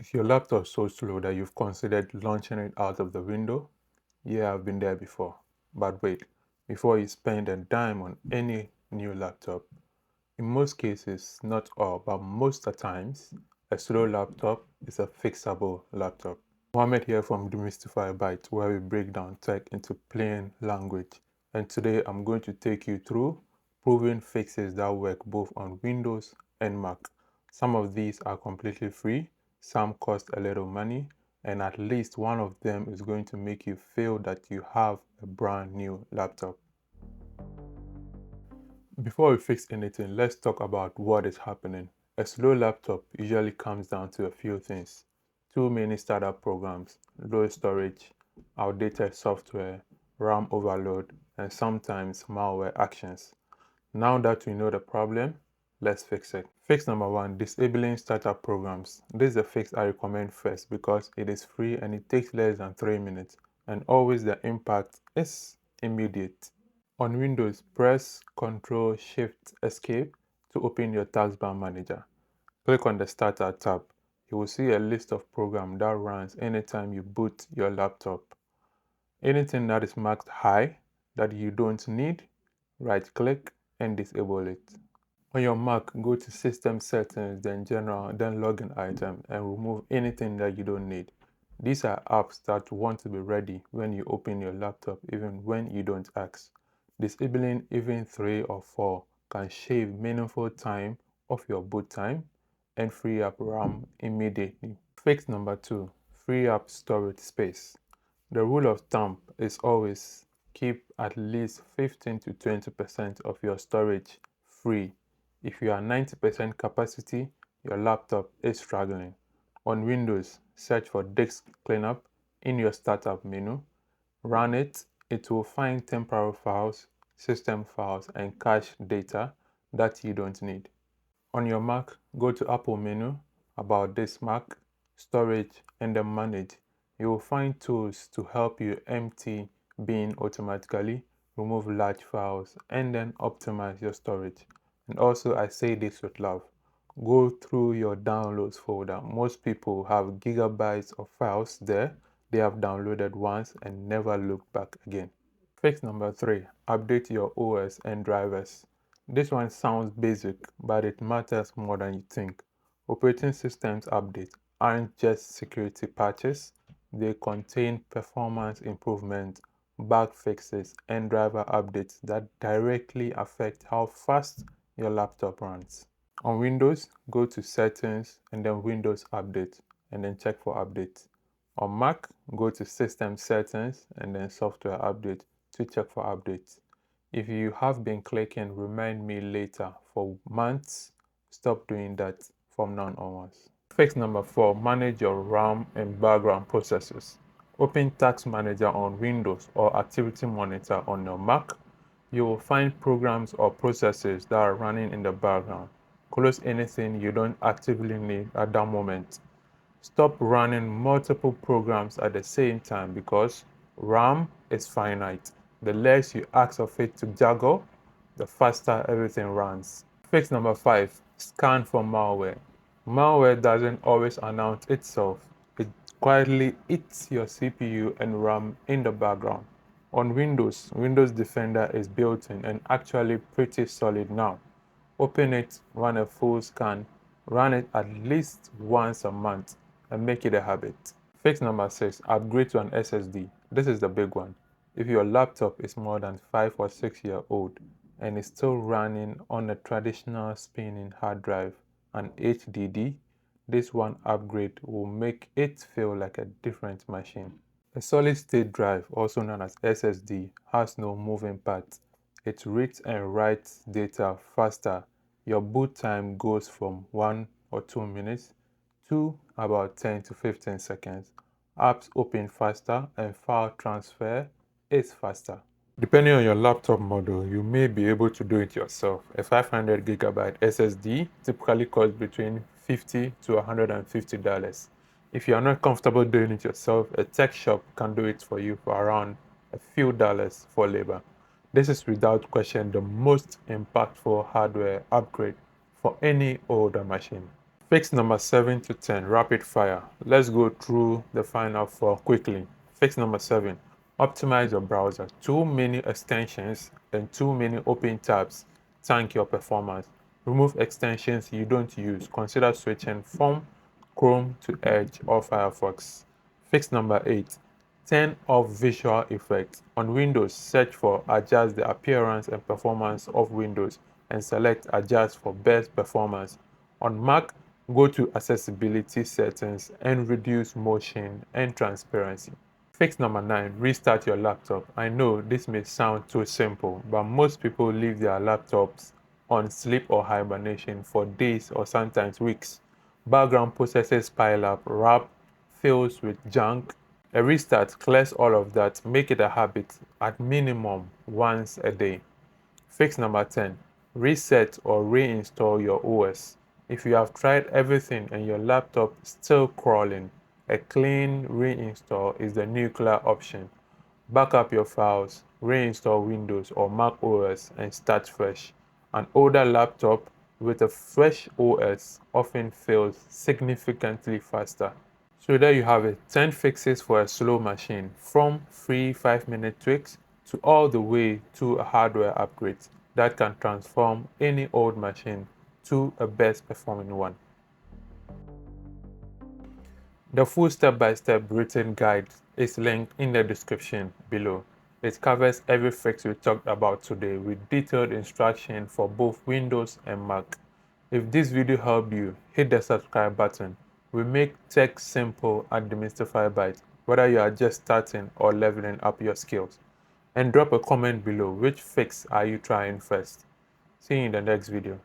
Is your laptop so slow that you've considered launching it out of the window? Yeah, I've been there before. But wait, before you spend a dime on any new laptop, in most cases, not all, but most of the times, a slow laptop is a fixable laptop. Mohammed here from Demystify Byte, where we break down tech into plain language. And today I'm going to take you through proven fixes that work both on Windows and Mac. Some of these are completely free, some cost a little money, and at least one of them is going to make you feel that you have a brand new laptop. Before we fix anything, let's talk about what is happening. A slow laptop usually comes down to a few things. Too many startup programs, low storage, outdated software, RAM overload, and sometimes malware actions. Now that we know the problem, let's fix it. Fix number one, disabling startup programs. This is a fix I recommend first because it is free and it takes less than 3 minutes, and always the impact is immediate. On Windows, press Ctrl Shift Escape to open your taskbar manager. Click on the Starter tab. You will see a list of programs that runs anytime you boot your laptop. Anything that is marked high that you don't need, right-click and disable it. On your Mac, go to System Settings, then General, then Login Item, and remove anything that you don't need. These are apps that want to be ready when you open your laptop, even when you don't ask. Disabling even 3 or 4 can shave meaningful time off your boot time and free up RAM immediately. Fix number 2, free up storage space. The rule of thumb is always keep at least 15 to 20% of your storage free. If you are 90% capacity, your laptop is struggling. On Windows, search for Disk Cleanup in your startup menu. Run it. It will find temporary files, system files, and cache data that you don't need. On your Mac, go to Apple menu, About this Mac, Storage, and then Manage. You will find tools to help you empty bin automatically, remove large files, and then optimize your storage. And also, I say this with love. Go through your downloads folder. Most people have gigabytes of files there they have downloaded once and never looked back again. Fix number 3, update your OS and drivers. This one sounds basic, but it matters more than you think. Operating systems updates aren't just security patches, they contain performance improvement, bug fixes, and driver updates that directly affect how fast your laptop runs. On Windows, go to Settings and then Windows Update, and then check for updates. On Mac, go to System Settings and then Software Update to check for updates. If you have been clicking Remind Me Later for months, stop doing that from now onwards. Fix number 4, manage your RAM and background processes. Open Task Manager on Windows or Activity Monitor on your Mac. You will find programs or processes that are running in the background. Close anything you don't actively need at that moment. Stop running multiple programs at the same time because RAM is finite. The less you ask of it to juggle, the faster everything runs. Fix number 5, scan for malware. Malware doesn't always announce itself. It quietly eats your CPU and RAM in the background. On Windows, Windows Defender is built in and actually pretty solid now. Open it, run a full scan, run it at least once a month, and make it a habit. Fix number 6, upgrade to an SSD. This is the big one. If your laptop is more than 5 or 6 years old and is still running on a traditional spinning hard drive, an HDD, this one upgrade will make it feel like a different machine. A solid-state drive, also known as SSD, has no moving parts. It reads and writes data faster. Your boot time goes from 1 or 2 minutes to about 10 to 15 seconds. Apps open faster and file transfer is faster. Depending on your laptop model, you may be able to do it yourself. A 500 gigabyte SSD typically costs between $50 to $150. If you are not comfortable doing it yourself, a tech shop can do it for you for around a few dollars for labor. This is without question the most impactful hardware upgrade for any older machine. Fix number 7 to 10, rapid fire. Let's go through the final 4 quickly. Fix number 7, optimize your browser. Too many extensions and too many open tabs tank your performance. Remove extensions you don't use. Consider switching from Chrome to Edge or Firefox. Fix number 8, turn off visual effects. On Windows, search for adjust the appearance and performance of Windows and select adjust for best performance. On Mac, go to accessibility settings and reduce motion and transparency. Fix number 9, restart your laptop. I know this may sound too simple, but most people leave their laptops on sleep or hibernation for days or sometimes weeks. Background processes pile up, RAM fills with junk. A restart clears all of that. Make it a habit at minimum once a day. Fix number 10, reset or reinstall your OS. If you have tried everything and your laptop is still crawling, a clean reinstall is the nuclear option. Back up your files, reinstall Windows or Mac OS and start fresh. An older laptop with a fresh OS often fails significantly faster. So there you have it, 10 fixes for a slow machine, from free 5-minute tweaks to all the way to a hardware upgrade that can transform any old machine to a best performing one. The full step-by-step written guide is linked in the description below. It covers every fix we talked about today with detailed instruction for both Windows and Mac. If this video helped you, hit the subscribe button. We make tech simple at Demystify Byte, whether you are just starting or leveling up your skills. And drop a comment below, which fix are you trying first? See you in the next video.